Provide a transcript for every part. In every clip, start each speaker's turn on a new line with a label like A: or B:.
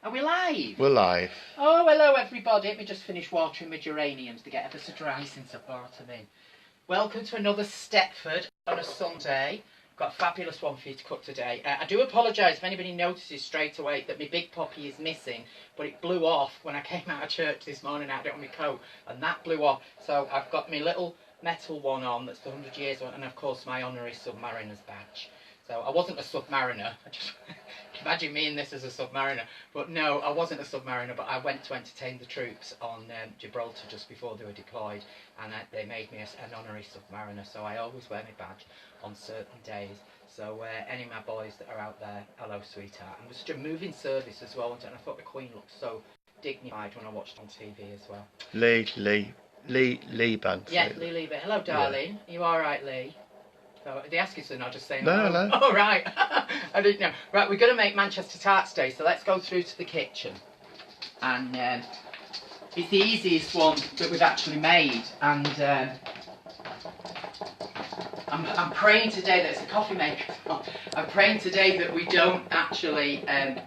A: Are we live?
B: We're live.
A: Oh, hello everybody. Let me just finish watering my geraniums to get ever so dry since I brought them in. Welcome to another Stepford on a Sunday. Got a fabulous one for you to cook today. I do apologise if anybody notices straight away that my big poppy is missing, but it blew off when I came out of church this morning. I had it on my coat, and that blew off. So I've got my little metal one on that's the 100 years one, and of course my honorary submariner's badge. So I wasn't a submariner. I just imagine me in this as a submariner. But no, I wasn't a submariner, but I went to entertain the troops on Gibraltar just before they were deployed, and they made me an honorary submariner. So I always wear my badge on certain days. So any of my boys that are out there, hello sweetheart. And it was such a moving service as well, and I thought the Queen looked so dignified when I watched on TV as well.
B: Lee Banks.
A: Yeah, Lee Banks. Hello darling, you alright Lee? So they ask you something, I'll just say
B: no.
A: Oh, right. I didn't know. Right, we're going to make Manchester Tart today, so let's go through to the kitchen. And it's the easiest one that we've actually made. And I'm praying today that it's a coffee maker. I'm praying today that we don't actually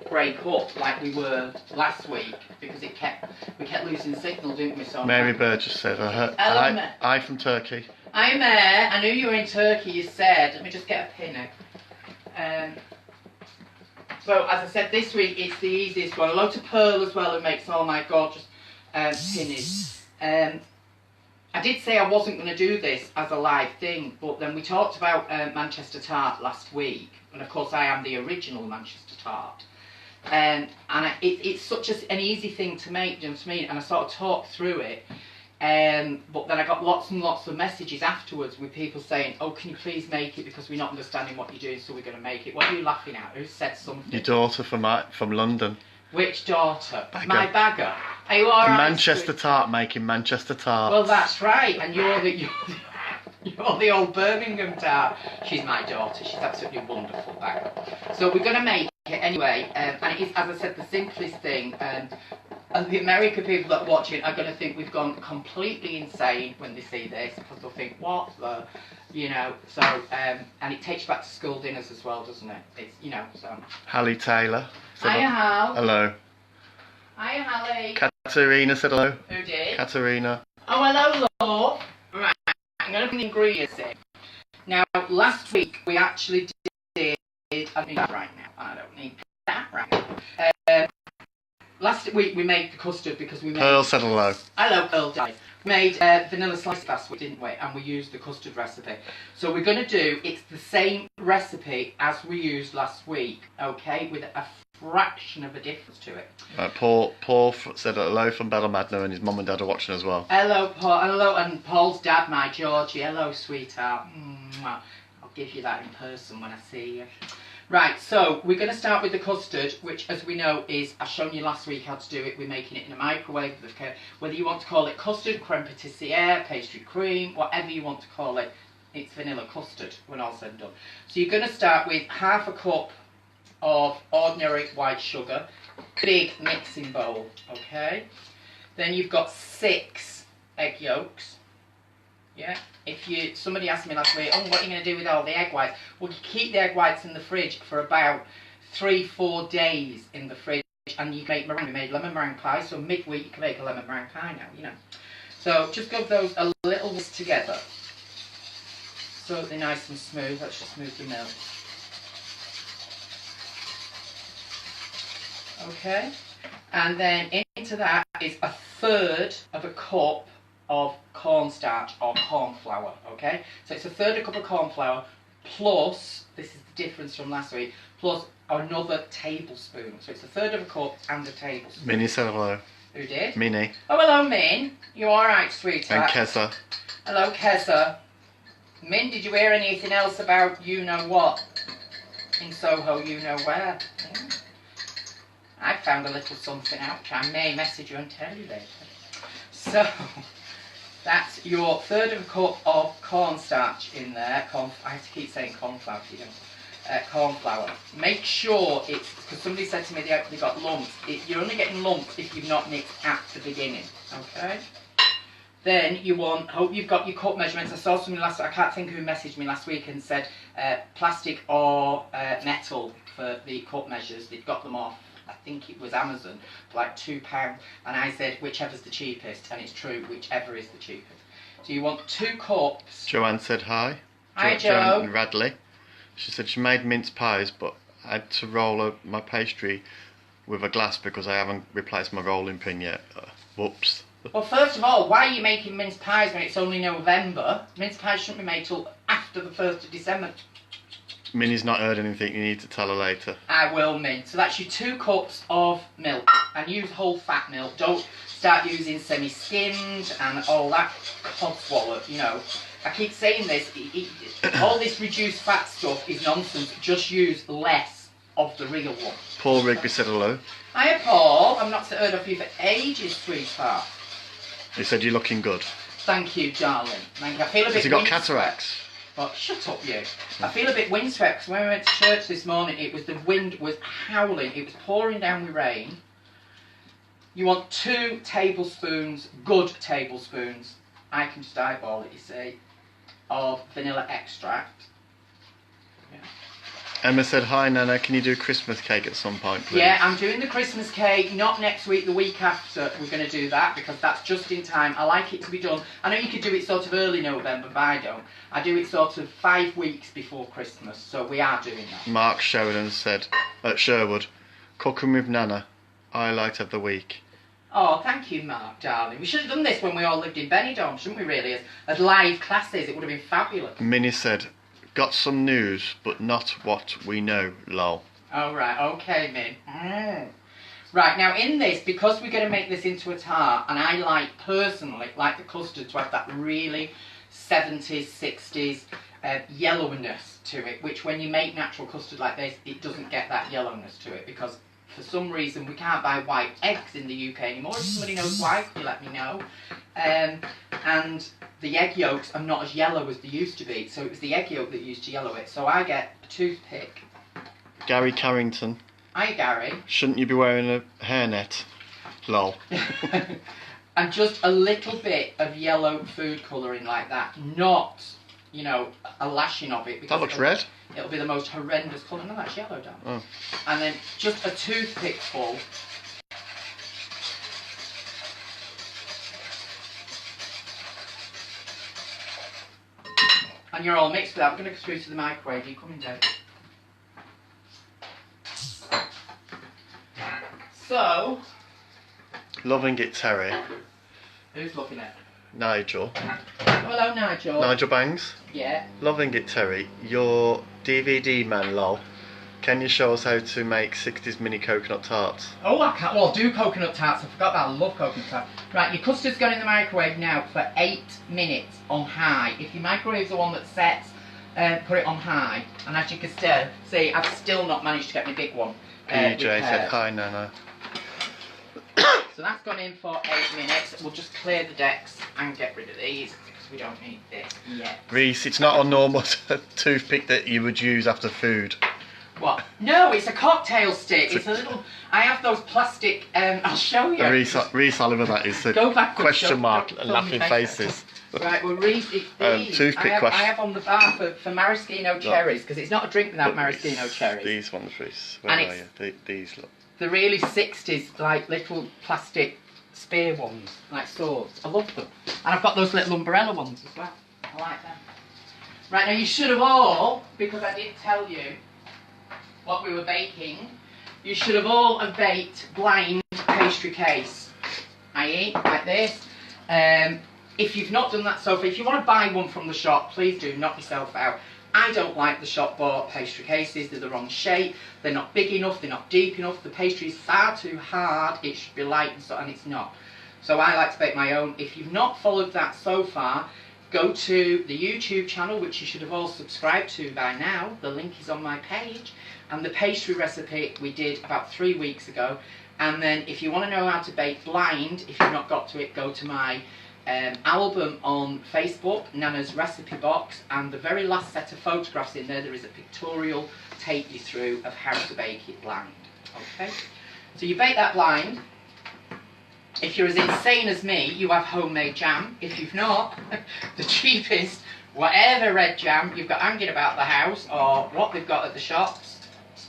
A: break up like we were last week, because we kept losing signal, didn't we? So
B: Mary Bird just said, I from Turkey.
A: I'm there. I knew you were in Turkey, you said. Let me just get a pin out. So, as I said, this week it's the easiest one. A lot of pearl as well, who makes all my gorgeous pinnies. I did say I wasn't going to do this as a live thing, but then we talked about Manchester Tart last week. And of course I am the original Manchester Tart. It's such an easy thing to make, do you know what I mean? And I sort of talked through it. But then I got lots and lots of messages afterwards with people saying, oh, can you please make it because we're not understanding what you're doing, so we're going to make it. What are you laughing at? Who said something?
B: Your daughter from London.
A: Which daughter?
B: Bagger.
A: My bagger. Are you all right?
B: Manchester Tart making Manchester Tart.
A: Well, that's right. And you're the old Birmingham Tart. She's my daughter. She's absolutely wonderful, bagger. So we're going to make it anyway. And it is, as I said, the simplest thing. And the American people that watch it are going to think we've gone completely insane when they see this, because they'll think, what the, so, and it takes you back to school dinners as well, doesn't it? It's, so.
B: Hallie Taylor.
A: Hiya, Hal.
B: Hello.
A: Hiya, Hallie.
B: Katerina said hello.
A: Who did?
B: Katerina.
A: Oh, hello, love. Right, I'm going to put the ingredients in. Now, last week we actually did, I need that right now. I don't need that right now. Last week we made the custard because we made...
B: Pearl said hello.
A: Hello, Pearl Dive. We made vanilla slice last week, didn't we? And we used the custard recipe. So we're going to do, it's the same recipe as we used last week, okay? With a fraction of a difference to it.
B: Paul said hello from Bellamadna, and his mum and dad are watching as well.
A: Hello, Paul. Hello, and Paul's dad, my Georgie. Hello, sweetheart. Mwah. I'll give you that in person when I see you. Right, so we're going to start with the custard, which, as we know, is, I've shown you last week how to do it. We're making it in a microwave. Whether you want to call it custard, creme patissiere, pastry cream, whatever you want to call it, it's vanilla custard when all said and done. So you're going to start with half a cup of ordinary white sugar, big mixing bowl, okay? Then you've got 6 egg yolks. Yeah, somebody asked me last week, oh, what are you going to do with all the egg whites? Well, you keep the egg whites in the fridge for about 3-4 days in the fridge, and you make meringue. We made lemon meringue pie, so midweek you can make a lemon meringue pie now, So just give those a little whisk together, so they're nice and smooth. Let's just smooth the milk. Okay, and then into that is 1/3 of a cup of cornstarch or corn flour, okay? So it's 1/3 cup of corn flour plus, this is the difference from last week, plus another tablespoon. So it's 1/3 of a cup and a tablespoon.
B: Minnie said hello.
A: Who did?
B: Minnie.
A: Oh, hello, Min. You alright, sweetheart?
B: And Keza.
A: Hello, Keza. Min, did you hear anything else about you-know-what in Soho, you-know-where? Yeah. I found a little something out, which I may message you and tell you later. So... that's your 1/3 of a cup of cornstarch in there. I have to keep saying cornflour, you know. Corn flour. Make sure it's, because somebody said to me they got lumps. You're only getting lumps if you've not mixed at the beginning. Okay. Then you want, hope you've got your cup measurements. I saw something last, I can't think who messaged me last week and said plastic or metal for the cup measures. They've got them off I think it was Amazon, for like £2. And I said, whichever's the cheapest. And it's true, whichever is the cheapest. So you want 2 cups.
B: Joanne said hi.
A: Hi,
B: Joanne
A: Jo.
B: Radley. She said she made mince pies, but I had to roll my pastry with a glass because I haven't replaced my rolling pin yet. Whoops.
A: Well, first of all, why are you making mince pies when it's only November? Mince pies shouldn't be made till after the 1st of December.
B: Minnie's not heard anything, you need to tell her later.
A: I will, Min. So that's your 2 cups of milk. And use whole fat milk. Don't start using semi-skimmed and all that codswallop, you know. I keep saying this, all this reduced fat stuff is nonsense. Just use less of the real one.
B: Paul Rigby said hello.
A: Hiya, Paul. I've not heard of you for ages, sweetheart.
B: He said you're looking good.
A: Thank you, darling. Thank you. I feel a bit
B: Has he got
A: windswept.
B: cataracts?
A: Well, shut up, you. I feel a bit windswept because when we went to church this morning, the wind was howling. It was pouring down with rain. You want 2 tablespoons, good tablespoons, I can just eyeball it, you see, of vanilla extract. Yeah.
B: Emma said, hi Nana, can you do Christmas cake at some point, please?
A: Yeah, I'm doing the Christmas cake, not next week, the week after we're going to do that, because that's just in time. I like it to be done. I know you could do it sort of early November, but I don't. I do it sort of 5 weeks before Christmas, so we are doing that.
B: Mark Sheridan said, at Sherwood, cooking with Nana, highlight of the week.
A: Oh, thank you, Mark, darling. We should have done this when we all lived in Benidorm, shouldn't we, really? As live classes, it would have been fabulous.
B: Minnie said, got some news, but not what we know, lol.
A: Oh, right, okay, Min. Right, now in this, because we're going to make this into a tart, and I personally like the custard to have that really 70s, 60s yellowness to it, which when you make natural custard like this, it doesn't get that yellowness to it, because for some reason we can't buy white eggs in the UK anymore. If somebody knows why, could you let me know? And the egg yolks are not as yellow as they used to be, so it was the egg yolk that used to yellow it. So I get a toothpick.
B: Gary Carrington.
A: Hi, Gary.
B: Shouldn't you be wearing a hairnet? Lol.
A: And just a little bit of yellow food colouring like that, not, you know, a lashing of it.
B: That looks red.
A: It'll be the most horrendous colour. No, that's yellow, Dan.
B: Oh.
A: And then just a toothpick full. And you're all mixed with that. We're going to go through to the microwave. Are you coming, Dave? So...
B: Loving it, Terry.
A: Who's looking at?
B: Nigel.
A: Hello, Nigel.
B: Nigel Bangs.
A: Yeah.
B: Loving it, Terry. Your DVD man, lol. Can you show us how to make 60s mini coconut tarts?
A: Oh, I can't. Well, I'll do coconut tarts. I forgot that. I love coconut tarts. Right, your custard's gone in the microwave now for 8 minutes on high. If your microwave's the one that sets, put it on high. And as you can still see, I've still not managed to get my big one.
B: PJ said, hi, Nana.
A: So that's gone in for 8 minutes. We'll just clear the decks and get rid of these because we don't need this yet.
B: Reese, it's not a normal toothpick that you would use after food.
A: What? No, it's a cocktail stick. It's a little... I have those plastic... I'll show you.
B: Reese Oliver, that is.
A: Go back.
B: Question mark and laughing faces.
A: Right, well, Reese, it's these.
B: Toothpick question.
A: I have on the bar for maraschino cherries because it's not a drink without maraschino cherries.
B: These ones, Reese. Where are you? These, look.
A: The really 60s, like little plastic spear ones, like swords. I love them. And I've got those little umbrella ones as well. I like them. Right, now you should have all, because I did tell you what we were baking, you should have all have baked blind pastry case, i.e. like this. If you've not done that so far, if you want to buy one from the shop, please do, knock yourself out. I don't like the shop bought pastry cases. They're the wrong shape, they're not big enough, they're not deep enough, the pastry is far too hard, it should be light and it's not. So I like to bake my own. If you've not followed that so far, go to the YouTube channel, which you should have all subscribed to by now. The link is on my page. And the pastry recipe we did about 3 weeks ago. And then if you want to know how to bake blind, if you've not got to it, go to my album on Facebook, Nana's Recipe Box, and the very last set of photographs in there is a pictorial take you through of how to bake it blind. Okay, so you bake that blind. If you're as insane as me, you have homemade jam. If you've not, the cheapest, whatever red jam you've got hanging about the house or what they've got at the shops,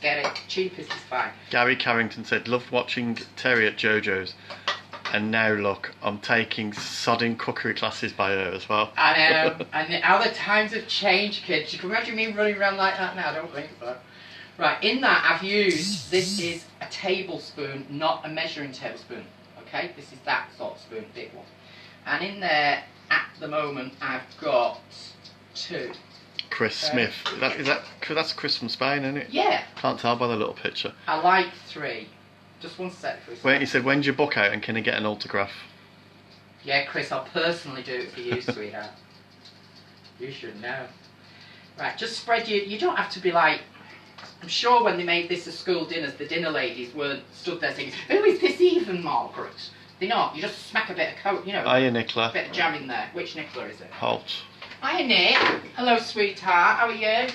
A: Get it? Cheapest is fine.
B: Gary Carrington said, loved watching Terri at JoJo's. And now look, I'm taking sodding cookery classes by her as well.
A: I know. And how the times have changed, kids. You can imagine me running around like that now. I don't think so. Right, in that I've used, this is a tablespoon, not a measuring tablespoon. Okay, this is that sort of spoon, big one. And in there, at the moment, I've got 2.
B: Chris Smith. That's Chris from Spain, isn't it?
A: Yeah.
B: Can't tell by the little picture.
A: I like 3. Just one sec, Chris.
B: Wait, he said, when's your book out and can he get an autograph?
A: Yeah, Chris, I'll personally do it for you, sweetheart. You should know. Right, just spread you don't have to be like, I'm sure when they made this as school dinners, the dinner ladies weren't stood there saying, who is this even, Margaret? They're not. You just smack a bit of coke, you know.
B: Hiya, Nicola.
A: A bit of jam in there. Which Nicola is it?
B: Holt.
A: Hiya, Nick. Hello, sweetheart. How are you?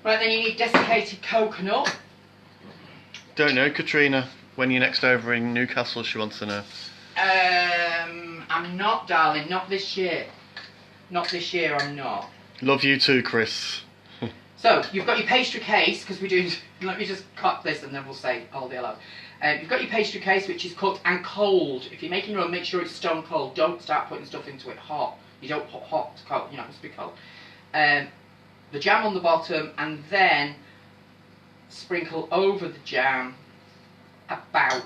A: Right, then you need desiccated coconut.
B: Don't know, Katrina. When you're next over in Newcastle, she wants to know.
A: I'm not, darling. Not this year. Not this year, I'm not.
B: Love you too, Chris.
A: So, you've got your pastry case, because we're doing... Let me just cut this and then we'll say all the hello. You've got your pastry case, which is cooked and cold. If you're making your own, make sure it's stone cold. Don't start putting stuff into it hot. You don't put hot to cold. You know, it must be cold. The jam on the bottom, and then sprinkle over the jam about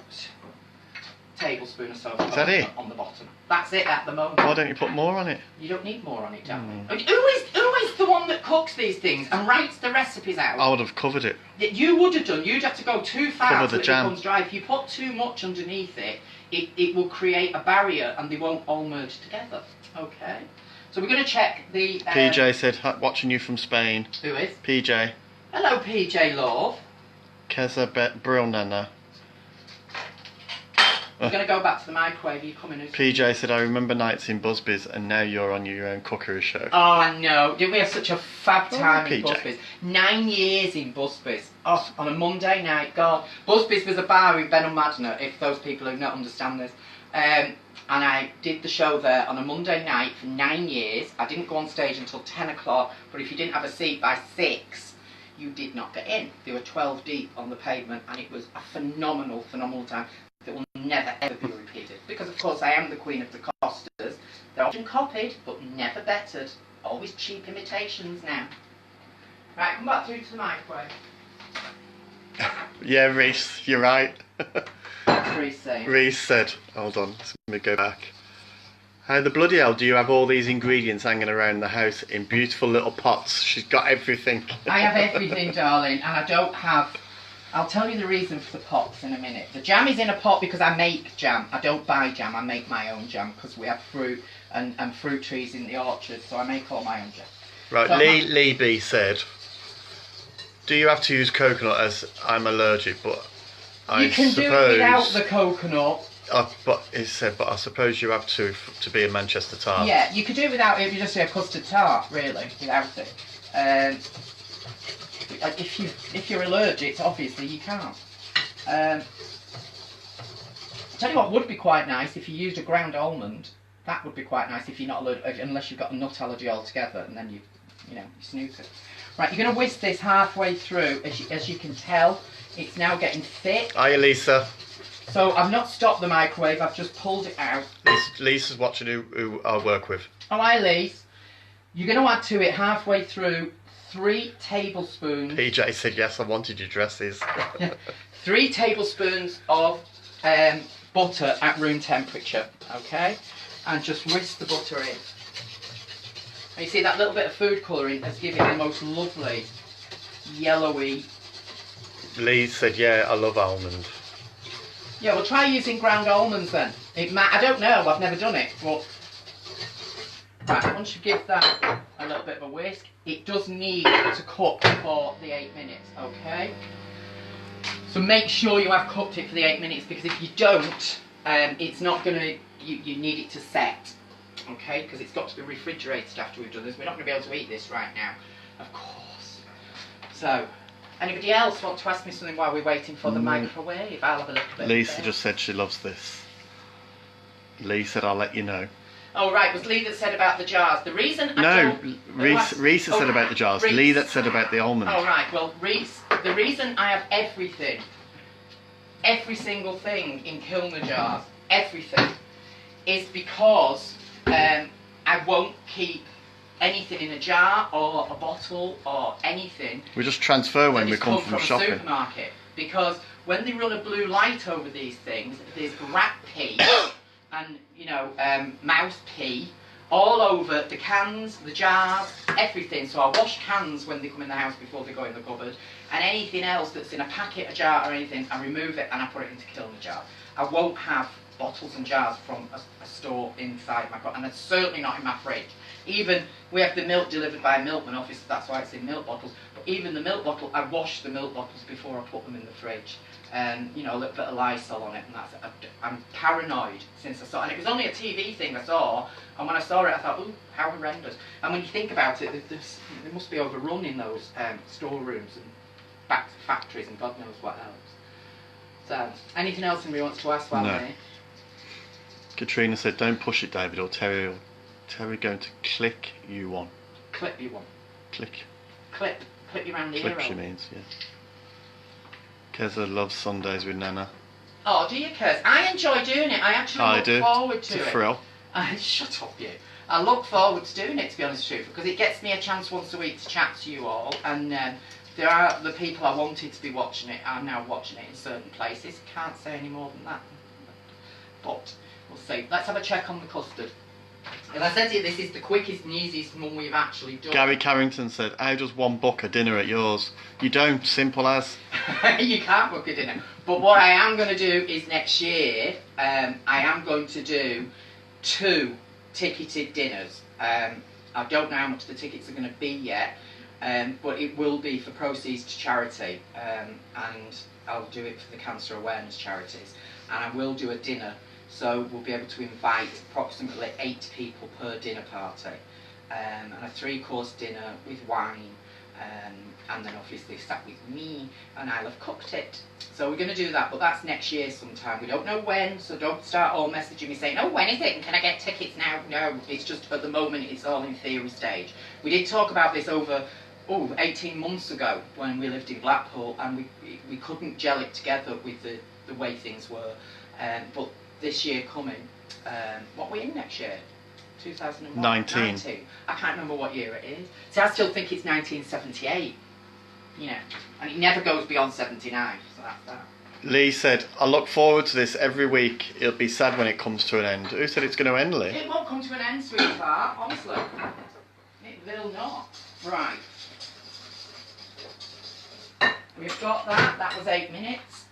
A: a tablespoon or so of
B: Is that it?
A: on the bottom. That's it at the moment.
B: Why don't you put more on it?
A: You don't need more on it, darling. Who is the one that cooks these things and writes the recipes out?
B: I would have covered it.
A: You would have done. You'd have to go too far
B: Cover
A: so
B: the
A: it
B: jam.
A: becomes dry. If you put too much underneath it, it will create a barrier and they won't all merge together. Okay. So we're going to check the...
B: PJ said, watching you from Spain.
A: Who is?
B: PJ.
A: Hello, PJ Love.
B: Keza Brilnana.
A: We're going to go back to the microwave. Are you coming?
B: PJ said, I remember nights in Busby's and now you're on your own cookery show.
A: Oh, I know. Didn't we have such a fab time in
B: PJ.
A: Busby's? 9 years in Busby's. Oh, on a Monday night. God. Busby's was a bar in Benham Madner, if those people who don't understand this. And I did the show there on a Monday night for 9 years. I didn't go on stage until 10 o'clock, but if you didn't have a seat by 6, you did not get in. They were 12 deep on the pavement, and it was a phenomenal, phenomenal time that will never ever be repeated. Because of course I am the queen of the costers. They're often copied, but never bettered. Always cheap imitations now. Right, come back through to the microwave.
B: Yeah, Reese, you're right.
A: That's Reese saying.
B: Reese said, hold on, let me go back. How the bloody hell do you have all these ingredients hanging around the house in beautiful little pots? She's got everything.
A: I have everything, darling, and I don't have... I'll tell you the reason for the pots in a minute. The jam is in a pot because I make jam. I don't buy jam, I make my own jam because we have fruit and fruit trees in the orchard, so I make all my own jam.
B: Right,
A: So
B: Lee B said, do you have to use coconut as I'm allergic, but I
A: you can
B: suppose...
A: do it without the coconut.
B: But he said, but I suppose you have to be a Manchester Tart.
A: Yeah, you could do it without it if you just do a custard tart, really, without it. If you're allergic, obviously you can't. I'll tell you what would be quite nice if you used a ground almond. That would be quite nice if you're not allergic, unless you've got a nut allergy altogether, and then you snooze it. Right, you're going to whisk this halfway through. As you can tell, it's now getting thick.
B: Hiya, Lisa.
A: So I've not stopped the microwave, I've just pulled it out.
B: Lisa's watching who I work with.
A: Oh, hi, Lise. You're going to add to it halfway through 3 tablespoons.
B: PJ said, yes, I wanted your dresses.
A: 3 tablespoons of butter at room temperature, okay? And just whisk the butter in. And you see that little bit of food colouring has given it the most lovely yellowy...
B: Lee said, yeah, I love almond.
A: Yeah, well, try using ground almonds then. I don't know, I've never done it, but... Right, once you give that a little bit of a whisk, it does need to cook for the 8 minutes, okay? So make sure you have cooked it for the 8 minutes, because if you don't, it's not going to... You need it to set, okay? Because it's got to be refrigerated after we've done this. We're not going to be able to eat this right now, of course. So... Anybody else want to ask me something while we're waiting for the microwave? I'll have a little bit.
B: Lisa just said she loves this. Lee said, I'll let you know.
A: Oh, right, it was Lee that said about the jars. The reason I
B: No,
A: don't...
B: Reese said about the jars.
A: Reese.
B: Lee that said about the almonds.
A: Oh, right, well, Reese, the reason I have everything, every single thing in Kilner jars, everything, is because I won't keep anything in a jar or a bottle or anything.
B: We just transfer when we come from
A: a
B: shopping.
A: Supermarket, because when they run a blue light over these things, there's rat pee and mouse pee all over the cans, the jars, everything. So I wash cans when they come in the house before they go in the cupboard, and anything else that's in a packet, a jar, or anything, I remove it and I put it into Kilner jar. I won't have bottles and jars from a store inside my cupboard, and it's certainly not in my fridge. Even we have the milk delivered by a milkman, obviously that's why it's in milk bottles. But even the milk bottle, I wash the milk bottles before I put them in the fridge. A little bit of Lysol on it, and that's it. I'm paranoid since I saw it. And it was only a TV thing I saw, and when I saw it I thought, ooh, how horrendous. And when you think about it, they must be overrun in those storerooms and back to factories and God knows what else. So, anything else anybody wants to ask while
B: No.
A: me?
B: Katrina said, don't push it, David, or Terry going to click you one.
A: Clip you one.
B: Click.
A: Clip you around the ear.
B: Clip, she means, yeah. Keza loves Sundays with Nana.
A: Oh, do you, Kez? I enjoy doing it. I actually look forward to it.
B: It's a thrill.
A: Shut up, you. I look forward to doing it, to be honest with you, because it gets me a chance once a week to chat to you all, and there are the people I wanted to be watching it are now watching it in certain places. Can't say any more than that. But we'll see. Let's have a check on the custard. As I said to you, this is the quickest and easiest one we've actually done.
B: Gary Carrington said, how does one book a dinner at yours? You don't, simple as.
A: You can't book a dinner. But what I am going to do is next year, I am going to do 2 ticketed dinners. I don't know how much the tickets are going to be yet, but it will be for proceeds to charity, and I'll do it for the cancer awareness charities, and I will do a dinner. So we'll be able to invite approximately 8 people per dinner party, and a 3-course dinner with wine, and then obviously sat with me, and I'll have cooked it. So we're going to do that, but that's next year sometime. We don't know when, so don't start all messaging me saying, oh, when is it, and can I get tickets now? No, it's just at the moment it's all in theory stage. We did talk about this over 18 months ago when we lived in Blackpool, and we couldn't gel it together with the way things were, but this year coming, what are we in next year? 2019. I can't remember what year it is. See, I still think it's 1978, and it never goes beyond 79, so that's that.
B: Lee said, I look forward to this every week. It'll be sad when it comes to an end. Who said it's going to end, Lee?
A: It won't come to an end, sweetheart, honestly. It will not. Right. We've got that. That was 8 minutes.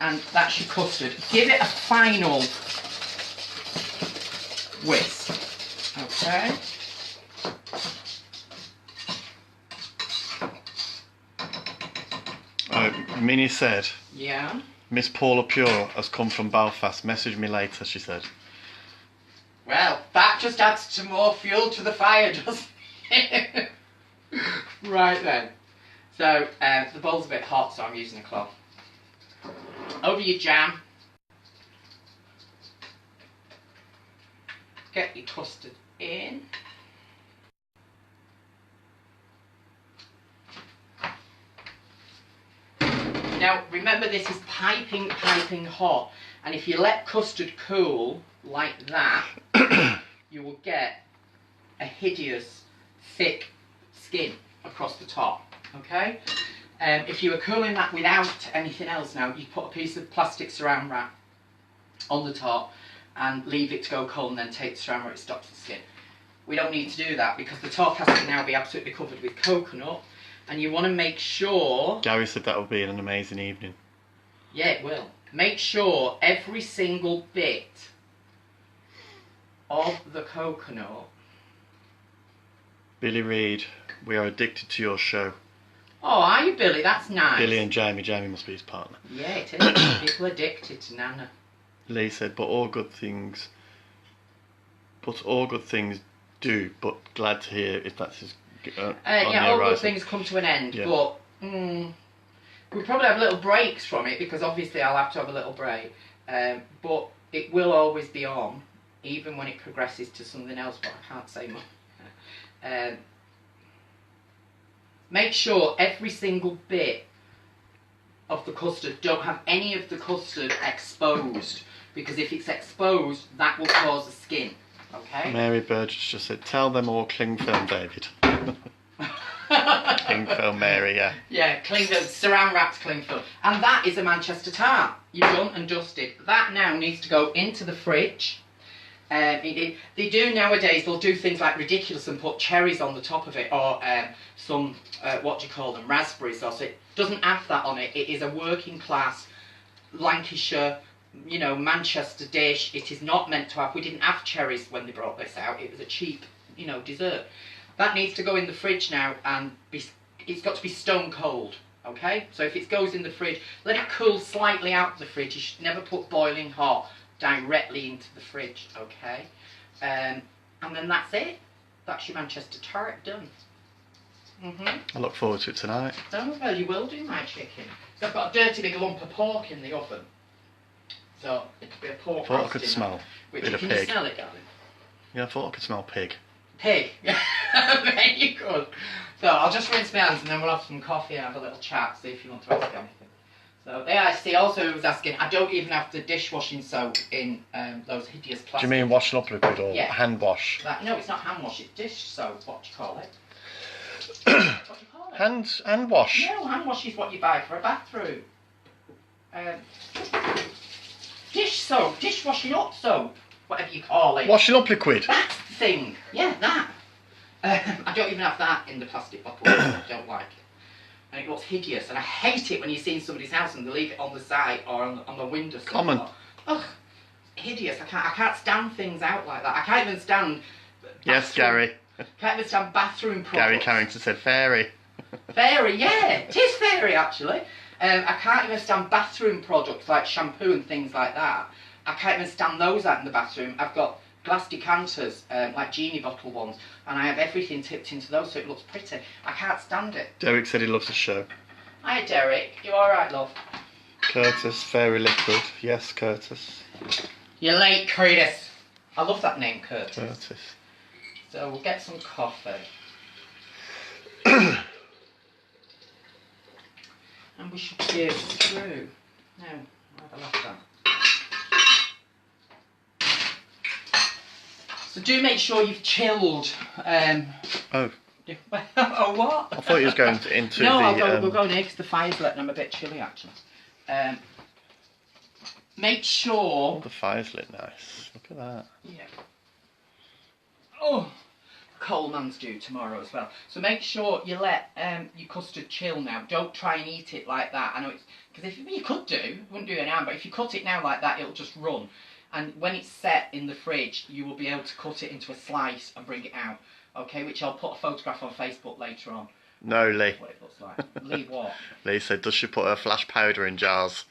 A: And that's your custard. Give it a final whisk. Okay.
B: Minnie said,
A: Yeah.
B: Miss Paula Pure has come from Belfast. Message me later, she said.
A: Well, that just adds to more fuel to the fire, doesn't it? Right then. So, the bowl's a bit hot, so I'm using a cloth. Over your jam. Get your custard in. Now, remember this is piping hot, and if you let custard cool like that, you will get a hideous, thick skin across the top, okay? If you were cooling that without anything else now, you put a piece of plastic saran wrap on the top and leave it to go cold, and then take the saran wrap, it stops the skin. We don't need to do that because the top has to now be absolutely covered with coconut, and you want to make sure...
B: Gary said that will be an amazing evening.
A: Yeah, it will. Make sure every single bit of the coconut...
B: Billy Reid, we are addicted to your show.
A: Oh, are you, Billy? That's nice.
B: Billy and Jamie. Jamie must be his partner.
A: Yeah, it is. People are addicted to Nana.
B: Lee said, but all good things do, but glad to hear if that's his...
A: yeah, all good things come to an end, yeah. But we'll probably have little breaks from it because obviously I'll have to have a little break. But it will always be on, even when it progresses to something else, but I can't say more. Make sure every single bit of the custard, don't have any of the custard exposed, because if it's exposed, that will cause a skin. Okay?
B: Mary Burgess just said, tell them all cling film, David. Cling film, Mary, yeah.
A: Yeah, cling film, saran wrapped cling film. And that is a Manchester Tart. You've done and dusted. That now needs to go into the fridge. They do nowadays, they'll do things like ridiculous and put cherries on the top of it, or some, what do you call them, raspberries or so. It doesn't have that on it. It is a working class Lancashire, you know, Manchester dish. It is not meant to have, we didn't have cherries when they brought this out. It was a cheap, you know, dessert. That needs to go in the fridge now, and it's got to be stone cold, okay? So if it goes in the fridge, let it cool slightly out of the fridge. You should never put boiling hot directly into the fridge, okay? And then that's it. That's your Manchester Tart done.
B: I look forward to it tonight.
A: Oh, well, you will do, my chicken. So I've got a dirty big lump of pork in the oven. So it'll be a pork
B: I thought I
A: roast
B: could
A: dinner.
B: smell
A: Which,
B: a bit of
A: can
B: pig.
A: you smell it, darling?
B: Yeah, I thought I could smell pig.
A: Pig. Very good. So I'll just rinse my hands and then we'll have some coffee and have a little chat, see if you want to ask anything. So yeah, I see. Also, was asking. I don't even have the dishwashing soap in those hideous plastic.
B: Do you mean washing up liquid or
A: Yeah.
B: hand wash?
A: No, it's not hand wash. It's dish soap. What do you call it? What do you call it?
B: Hand wash.
A: No, hand wash is what you buy for a bathroom. Dish soap, dishwashing up soap, whatever you call it.
B: Washing up liquid.
A: That's the thing. Yeah, that. I don't even have that in the plastic bottle. I don't like it. And it looks hideous, and I hate it when you see in somebody's house and they leave it on the side or on the windowsill.
B: Common.
A: Ugh, hideous. I can't stand things out like that. I can't even stand.
B: Yes, Gary.
A: Can't even stand bathroom products.
B: Gary Carrington said fairy.
A: Fairy, yeah, it is fairy actually. I can't even stand bathroom products like shampoo and things like that. I can't even stand those out in the bathroom. I've got glass decanters, like genie bottle ones, and I have everything tipped into those so it looks pretty. I can't stand it.
B: Derek said he loves the show.
A: Hi Derek, you alright love?
B: Curtis, fairy liquid. Yes, Curtis.
A: You're late, Curtis. I love that name, Curtis.
B: Curtis.
A: So we'll get some coffee. And we should be through. No, I've left that. So do make sure you've chilled.
B: Oh.
A: Oh, what?
B: I thought he was going into
A: no,
B: the...
A: we'll go near because the fire's lit and I'm a bit chilly actually. Make sure...
B: Oh, the fire's lit nice. Look at that.
A: Yeah. Oh, Coleman's due tomorrow as well. So make sure you let your custard chill now. Don't try and eat it like that. I know it's... Because if you could do, it wouldn't do it now, but if you cut it now like that, it'll just run. And when it's set in the fridge, you will be able to cut it into a slice and bring it out. Okay, which I'll put a photograph on Facebook later on.
B: No, Lee.
A: What it looks like. Lee what?
B: Lee said, does she put her flash powder in jars?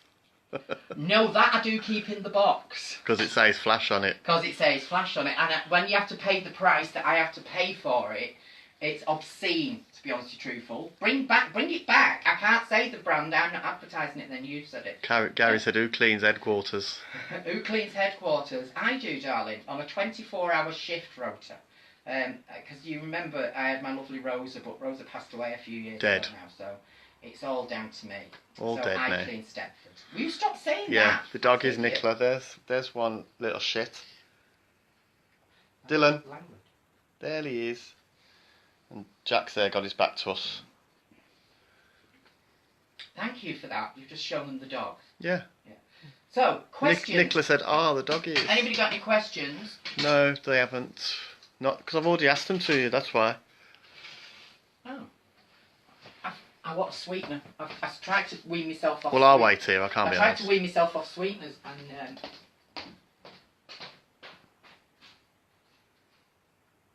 A: No, that I do keep in the box.
B: Because it says flash on it.
A: Because it says flash on it. And when you have to pay the price that I have to pay for it, it's obscene, to be honest with you, truthful. Bring it back. I can't say the brand, I'm not advertising it, then you said it.
B: Gary said, who cleans headquarters?
A: Who cleans headquarters? I do, darling, on a 24-hour shift rota. Because you remember I had my lovely Rosa, but Rosa passed away a few years ago now, so it's all down to me.
B: All
A: so
B: dead
A: I
B: now.
A: clean Stepford. Will you stop saying that?
B: Yeah, the dog is Nicola. There's one little shit. Dylan. There he is. And Jack's there, got his back to us.
A: Thank you for that. You've just shown them the dog.
B: Yeah.
A: So, questions.
B: Nicola said, the dog is.
A: Anybody got any questions?
B: No, they haven't. Not because I've already asked them to you, that's why.
A: Oh. I want a sweetener. I've tried to wean myself off.
B: Well, I'll wait here, I can't be
A: I tried
B: honest.
A: to wean myself off sweeteners and...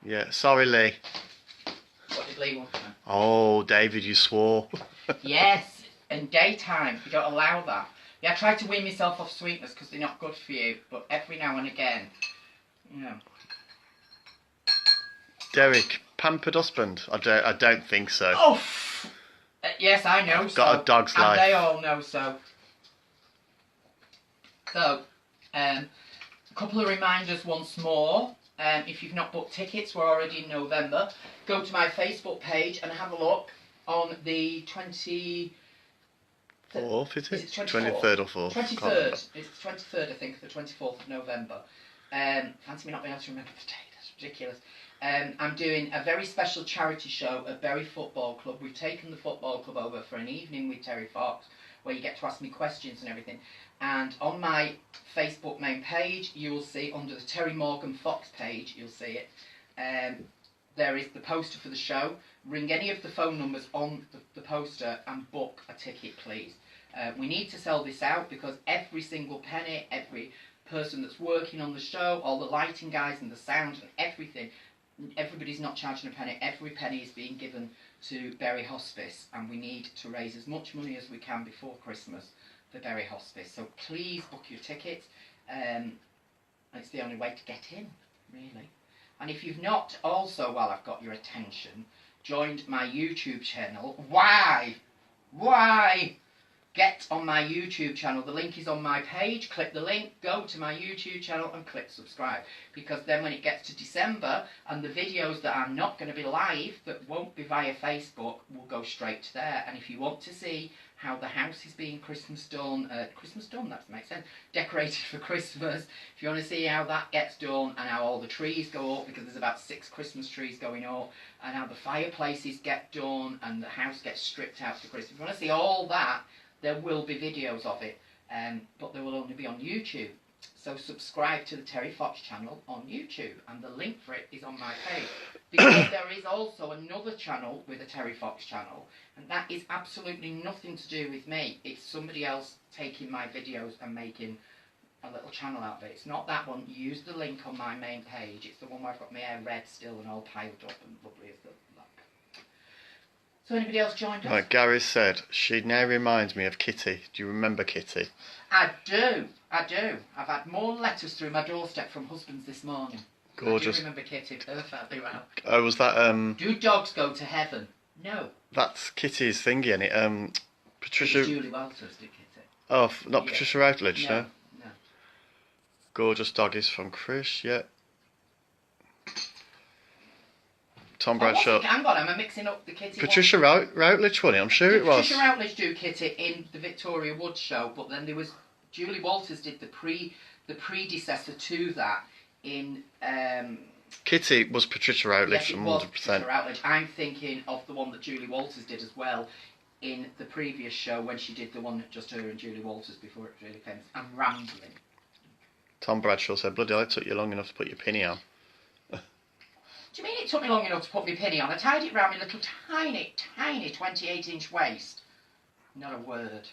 B: Yeah, sorry, Lee.
A: What did Lee want?
B: Oh, David, you swore.
A: Yes, in daytime. You don't allow that. Yeah, I tried to wean myself off sweeteners because they're not good for you, but every now and again, you know.
B: Derek, pampered husband? I don't think so.
A: Oh! Yes, I know so.
B: Got a dog's life.
A: And they all know so. So, A couple of reminders once more. If you've not booked tickets, we're already in November. Go to my Facebook page and have a look on the 20...
B: 4th, is it?
A: 23rd
B: or 4th?
A: 23rd. It's the 23rd, I think, the 24th of November. Fancy me not being able to remember the date, that's ridiculous. I'm doing a very special charity show at Bury Football Club. We've taken the football club over for an evening with Terry Fox, where you get to ask me questions and everything. And on my Facebook main page, you'll see, under the Terry Morgan Fox page, you'll see it. There is the poster for the show. Ring any of the phone numbers on the poster and book a ticket, please. We need to sell this out because every single penny, every person that's working on the show, all the lighting guys and the sound and everything, everybody's not charging a penny. Every penny is being given to Bury Hospice, and we need to raise as much money as we can before Christmas for Bury Hospice. So please book your tickets. It's the only way to get in, really. And if you've not also, while I've got your attention, joined my YouTube channel, why? Get on my YouTube channel. The link is on my page. Click the link, go to my YouTube channel and click subscribe. Because then when it gets to December and the videos that are not going to be live, that won't be via Facebook, will go straight to there. And if you want to see how the house is being Christmas done, that makes sense, decorated for Christmas, if you want to see how that gets done and how all the trees go up, because there's about 6 Christmas trees going up, and how the fireplaces get done and the house gets stripped out for Christmas, if you want to see all that, there will be videos of it, but they will only be on YouTube. So subscribe to the Terry Fox channel on YouTube, and the link for it is on my page. Because there is also another channel with a Terry Fox channel, and that is absolutely nothing to do with me. It's somebody else taking my videos and making a little channel out of it. It's not that one. Use the link on my main page. It's the one where I've got my hair red still and all piled up and lovely as the luck. So anybody else joined us?
B: Right, Gary said, she now reminds me of Kitty. Do you remember Kitty?
A: I do. I've had more letters through my doorstep from husbands this morning.
B: Gorgeous.
A: I do remember Kitty perfectly well.
B: Oh, was that...
A: Do dogs go to heaven? No.
B: That's Kitty's thingy, isn't it? Patricia...
A: Julie Walters did Kitty.
B: Oh, not Patricia Routledge, no?
A: No.
B: Gorgeous doggies from Chris, yeah. Tom Bradshaw.
A: Hang on, am I mixing up the Kitty?
B: Patricia Routledge won it, I'm sure it was.
A: Patricia Routledge do Kitty in the Victoria Wood show, but then there was Julie Walters did the predecessor to that in.
B: Kitty was Patricia Routledge,
A: yes, it
B: 100%.
A: Was Patricia Routledge. I'm thinking of the one that Julie Walters did as well in the previous show when she did the one that just her and Julie Walters before it was really famous. I'm rambling.
B: Tom Bradshaw said, bloody hell, it took you long enough to put your penny on.
A: Do you mean it took me long enough to put my penny on? I tied it round my little tiny 28-inch waist. Not a word.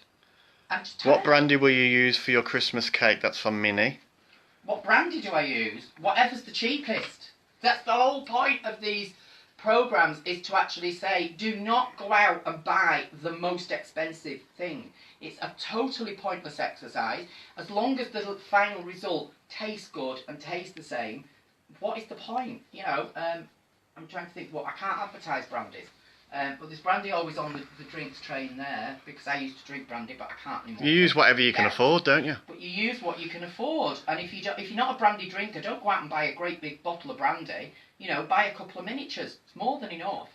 B: What brandy will you use for your Christmas cake? That's from Minnie.
A: What brandy do I use? Whatever's the cheapest. That's the whole point of these programmes, is to actually say, do not go out and buy the most expensive thing. It's a totally pointless exercise. As long as the final result tastes good and tastes the same, what is the point? You know, I'm trying to think. I can't advertise brandies, but there's brandy always on the drinks train there, because I used to drink brandy, but I can't anymore.
B: You use whatever you can afford, don't you?
A: But you use what you can afford, and if you're not a brandy drinker, don't go out and buy a great big bottle of brandy. You know, buy a couple of miniatures. It's more than enough.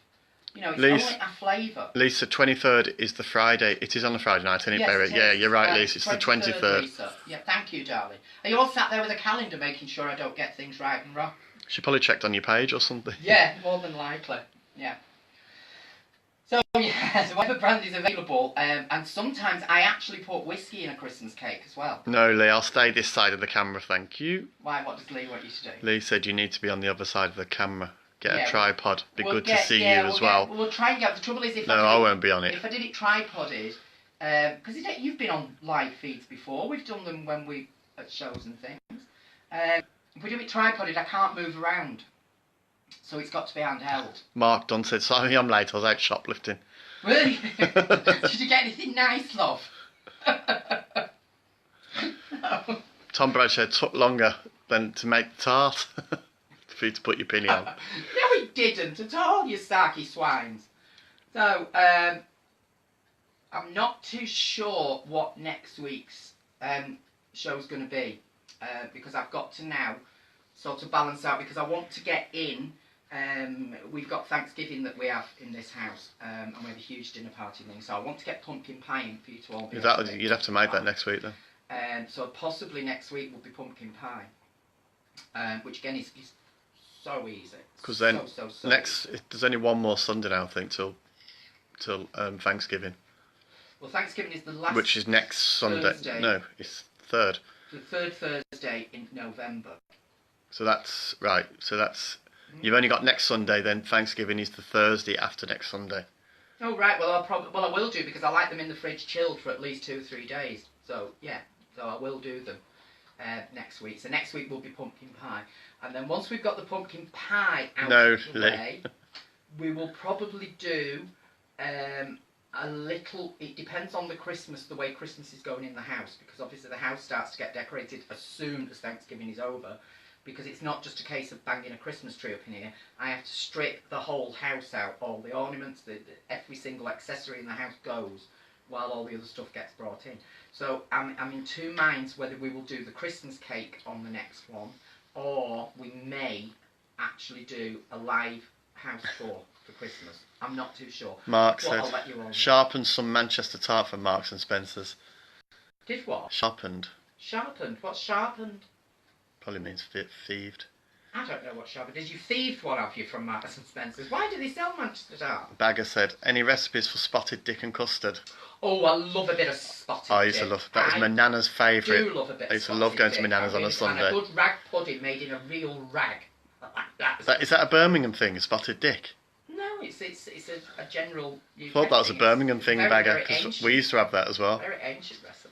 A: You know, it's only a flavour.
B: Lisa, 23rd is the Friday. It is on the Friday night, isn't it,
A: yes,
B: Barry? Yeah, you're right, Lisa. It's the 23rd.
A: Lisa. Yeah, thank you, darling. Are you all sat there with a calendar making sure I don't get things right and wrong?
B: She probably checked on your page or something.
A: Yeah, more than likely. Yeah. So, yeah, so whatever brand is available, and sometimes I actually put whiskey in a Christmas cake as well.
B: No, Lee, I'll stay this side of the camera, thank you.
A: Why? What does Lee want you to do?
B: Lee said you need to be on the other side of the camera. Get a tripod. Be good to see you as well.
A: We'll try and get. The trouble is,
B: I won't be on it.
A: If I did it tripoded, because you've been on live feeds before. We've done them when we at shows and things. If we do it tripoded, I can't move around, so it's got to be handheld.
B: Mark Dunn said, "Sorry, I'm late. I was out shoplifting."
A: Really? Did you get anything nice, love? No.
B: Tom Bradshaw took longer than to make the tart. For you to put your penny on.
A: No, he didn't at all, you sarky swines. So, I'm not too sure what next week's show's going to be. because I've got to now sort of balance out, because I want to get in. We've got Thanksgiving that we have in this house, and we have a huge dinner party thing. So I want to get pumpkin pie in for you to all be.
B: You'd have to make that next week then.
A: So possibly next week will be pumpkin pie, which again is so easy.
B: Because then
A: so
B: next,
A: easy.
B: there's only one more Sunday now, I think, till Thanksgiving.
A: Well, Thanksgiving is the last.
B: Which is next Sunday.
A: Thursday.
B: No, it's third.
A: The third Thursday in November.
B: So that's right. So that's you've only got next Sunday. Then Thanksgiving is the Thursday after next Sunday.
A: Oh right. Well, I will do, because I like them in the fridge chilled for at least 2 or 3 days. So yeah. So I will do them next week. So next week will be pumpkin pie, and then once we've got the pumpkin pie out of the way, we will probably do a little. It depends on the way Christmas is going in the house, because obviously the house starts to get decorated as soon as Thanksgiving is over, because it's not just a case of banging a Christmas tree up in here. I have to strip the whole house out, all the ornaments, every single accessory in the house goes, while all the other stuff gets brought in. So I'm in two minds whether we will do the Christmas cake on the next one, or we may actually do a live house tour for Christmas. I'm not too sure.
B: Mark
A: Well,
B: said,
A: I'll let you all know.
B: sharpened some Manchester Tart for Marks and Spencer's.
A: Did what?
B: Sharpened.
A: Sharpened? What's sharpened?
B: Probably means thieved.
A: I don't know what sharpened is. You thieved one of you from Marks and Spencer's. Why do they sell Manchester Tart?
B: Bagger said, any recipes for spotted dick and custard?
A: Oh, I love a bit of spotted
B: I used to
A: dick.
B: love that. Was my nana's favourite.
A: I do love a bit
B: I used to
A: of
B: love
A: spotted
B: going to my
A: dick.
B: nana's on a Sunday.
A: And a good rag pudding made in a real rag. I like that.
B: Is that a Birmingham thing, a spotted dick?
A: No, it's a general.
B: I thought that was a Birmingham thing,
A: very,
B: Bagger,
A: very
B: because
A: ancient.
B: we used to have that as well.
A: Very ancient recipe.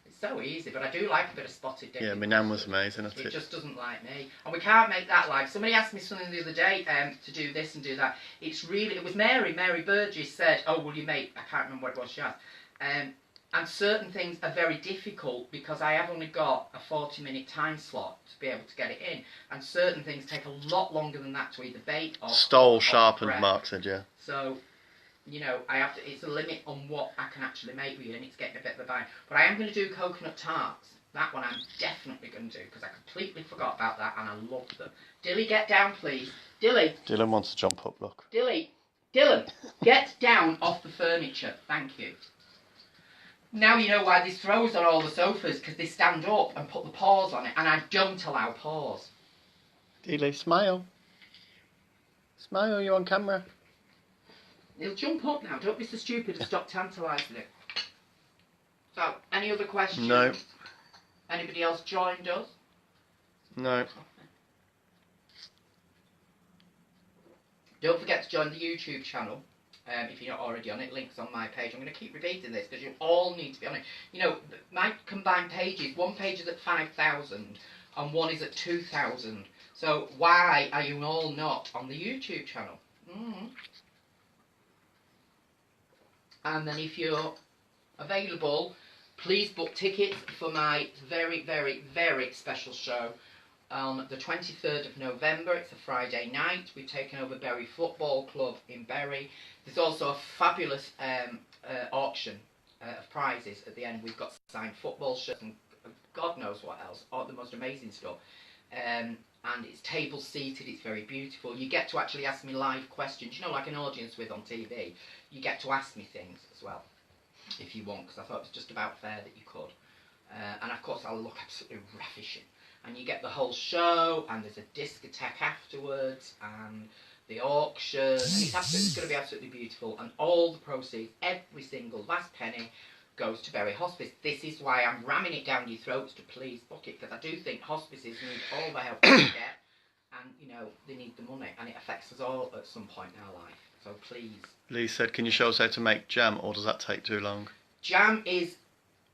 A: It's so easy, but I do like a bit of spotted dick.
B: Yeah, my nan was amazing at
A: It
B: it.
A: just doesn't like me, and we can't make that live. Somebody asked me something the other day to do this and do that. It was Mary Burgess said, "Oh, will you make?" I can't remember what it was she asked. And certain things are very difficult because I have only got a 40-minute time slot to be able to get it in, and certain things take a lot longer than that to either bake or
B: Stole,
A: or
B: sharpened,
A: prep.
B: Mark said, yeah.
A: So, I have to. It's a limit on what I can actually make with you, and it's getting a bit of a bind. But I am going to do coconut tarts. That one I'm definitely going to do, because I completely forgot about that, and I love them. Dilly, get down, please. Dilly.
B: Dylan wants to jump up, look.
A: Dylan, get down off the furniture. Thank you. Now you know why there's throws on all the sofas, because they stand up and put the paws on it, and I don't allow paws.
B: Dilly, smile. Smile, you're on camera.
A: He'll jump up now. Don't be so stupid and stop tantalising it. So, any other questions?
B: No.
A: Anybody else joined us?
B: No.
A: Don't forget to join the YouTube channel. If you're not already on it, links on my page. I'm going to keep repeating this because you all need to be on it. My combined pages, one page is at 5,000 and one is at 2,000. So why are you all not on the YouTube channel? And then if you're available, please book tickets for my very, very, very special show on the 23rd of November. It's a Friday night. We've taken over Bury Football Club in Bury. There's also a fabulous auction of prizes at the end. We've got signed football shirts and God knows what else. All the most amazing stuff. And it's table seated. It's very beautiful. You get to actually ask me live questions. Like an audience with on TV. You get to ask me things as well, if you want, because I thought it was just about fair that you could. And of course I'll look absolutely ravishing. And you get the whole show, and there's a discotheque afterwards, and the auction, and it's going to be absolutely beautiful. And all the proceeds, every single last penny, goes to Bury Hospice. This is why I'm ramming it down your throats to please book it, because I do think hospices need all the help they can get, and they need the money, and it affects us all at some point in our life. So please.
B: Lee said, can you show us how to make jam, or does that take too long?
A: Jam is,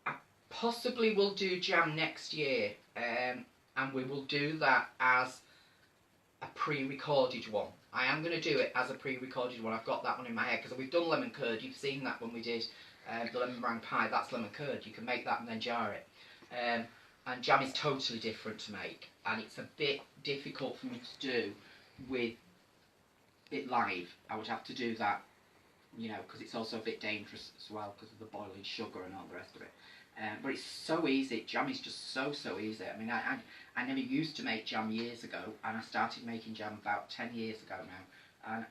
A: I possibly will do jam next year, and we will do that as a pre-recorded one. I am going to do it as a pre-recorded one. I've got that one in my head, because we've done lemon curd. You've seen that when we did the lemon meringue pie. That's lemon curd. You can make that and then jar it. And jam is totally different to make, and it's a bit difficult for me to do with it live. I would have to do that, because it's also a bit dangerous as well because of the boiling sugar and all the rest of it. But it's so easy. Jam is just so easy. I mean, I never used to make jam years ago, and I started making jam about 10 years ago now. And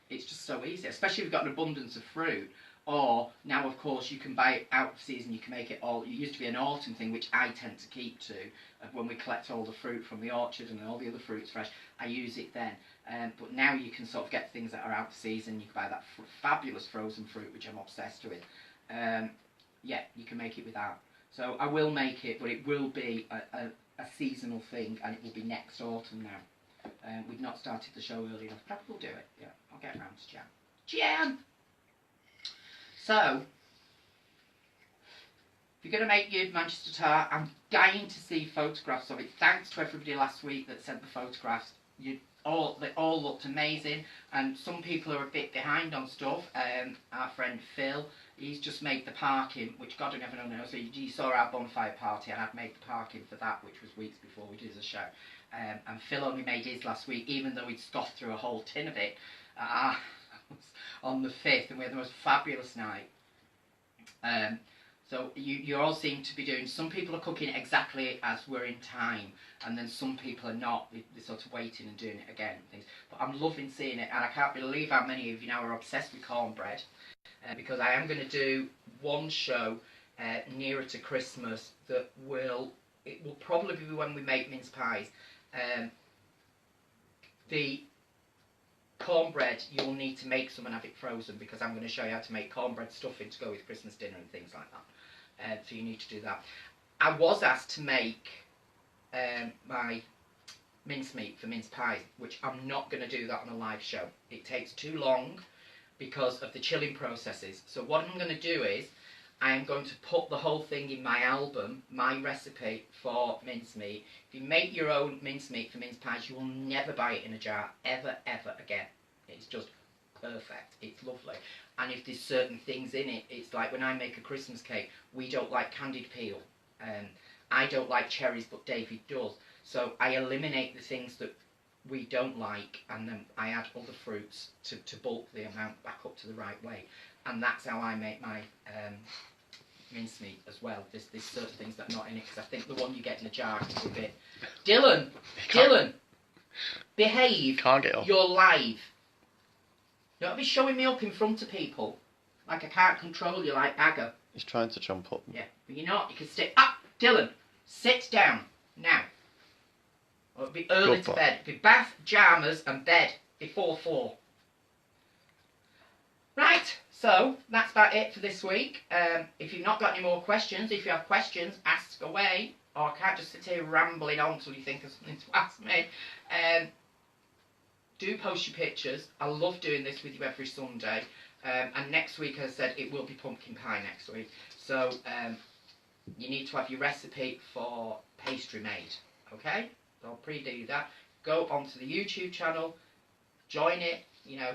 A: it's just so easy, especially if you've got an abundance of fruit. Or now, of course, you can buy it out of season. You can make it all. It used to be an autumn thing, which I tend to keep to. When we collect all the fruit from the orchard and all the other fruits fresh, I use it then. But now you can sort of get things that are out of season. You can buy that fabulous frozen fruit, which I'm obsessed with. Yeah, you can make it with that. So I will make it, but it will be a seasonal thing, and it will be next autumn now. We've not started the show early enough, but we'll do it. Yeah, I'll get around to jam. Jam! So, if you're going to make your Manchester Tart, I'm dying to see photographs of it. Thanks to everybody last week that sent the photographs. They all looked amazing, and some people are a bit behind on stuff. Our friend Phil, he's just made the parking, which God, I never know. So you saw our bonfire party, and I've made the parking for that, which was weeks before we did the show. And Phil only made his last week, even though he'd scoffed through a whole tin of it. On the 5th, and we had the most fabulous night. So you all seem to be doing, some people are cooking exactly as we're in time, and then some people are not. They're sort of waiting and doing it again and things. But I'm loving seeing it, and I can't believe how many of you now are obsessed with cornbread, because I am going to do one show nearer to Christmas it will probably be when we make mince pies. The cornbread, you'll need to make some and have it frozen, because I'm going to show you how to make cornbread stuffing to go with Christmas dinner and things like that. So you need to do that. I was asked to make my mincemeat for mince pies, which I'm not going to do that on a live show. It takes too long because of the chilling processes. So what I'm going to do is I'm going to put the whole thing in my album, my recipe for mincemeat. If you make your own mincemeat for mince pies, you will never buy it in a jar, ever again. It's just perfect. It's lovely. And if there's certain things in it, it's like when I make a Christmas cake, we don't like candied peel. I don't like cherries, but David does. So I eliminate the things that we don't like, and then I add other fruits to bulk the amount back up to the right way. And that's how I make my mincemeat as well. There's certain things that are not in it, because I think the one you get in a jar is a bit... Dylan! Behave!
B: Can't get off.
A: You're live. Don't be showing me up in front of people like I can't control you like Agger.
B: He's trying to jump up.
A: Yeah, but you're not. You can stay up. Dylan, sit down now. Or it'll be early to bed. It'll be bath, pyjamas and bed before 4. Right, so that's about it for this week. If you've not got any more questions, if you have questions, ask away. Or I can't just sit here rambling on until you think of something to ask me. Do post your pictures. I love doing this with you every Sunday. And next week, as I said, it will be pumpkin pie next week. So you need to have your recipe for pastry made. Okay? So I'll pre-do that. Go onto the YouTube channel, join it, you know,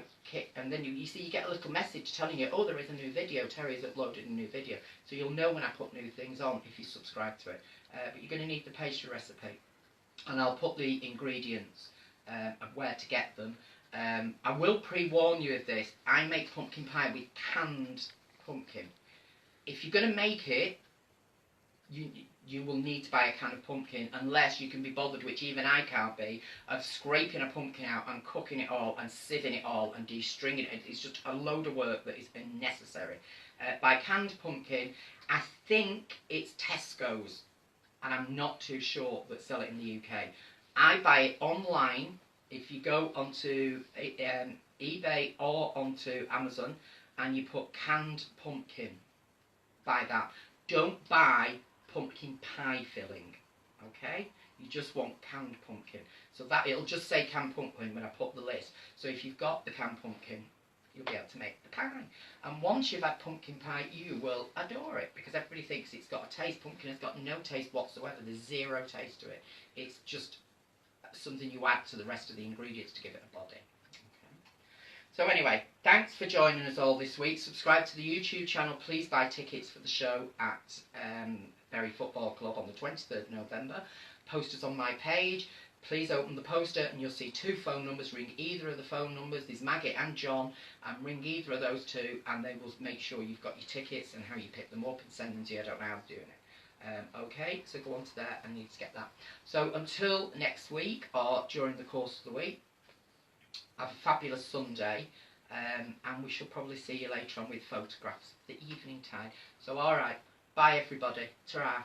A: and then you see you get a little message telling you, oh, there is a new video. Terry has uploaded a new video. So you'll know when I put new things on if you subscribe to it. But you're going to need the pastry recipe. And I'll put the ingredients and where to get them. I will pre-warn you of this. I make pumpkin pie with canned pumpkin. If you're going to make it, you will need to buy a can of pumpkin, unless you can be bothered, which even I can't be, of scraping a pumpkin out and cooking it all and sieving it all and de-stringing it. It's just a load of work that is unnecessary. Buy canned pumpkin. I think it's Tesco's, and I'm not too sure, that sell it in the UK. I buy it online. If you go onto eBay or onto Amazon and you put canned pumpkin, buy that. Don't buy pumpkin pie filling, okay? You just want canned pumpkin. So that it'll just say canned pumpkin when I put the list. So if you've got the canned pumpkin, you'll be able to make the pie. And once you've had pumpkin pie, you will adore it, because everybody thinks it's got a taste. Pumpkin has got no taste whatsoever. There's zero taste to it. It's just something you add to the rest of the ingredients to give it a body. Okay. So anyway, thanks for joining us all this week. Subscribe to the YouTube channel. Please buy tickets for the show at Bury Football Club on the 23rd of November. Posters on my page. please open the poster and you'll see 2 phone numbers. Ring either of the phone numbers. There's Maggie and John, and ring either of those 2 and they will make sure you've got your tickets and how you pick them up and send them to you. I don't know how to do it. Okay, so go on to there and you need to get that. So until next week or during the course of the week, have a fabulous Sunday, and we shall probably see you later on with photographs of the evening tide. So alright, bye everybody, ta-ra.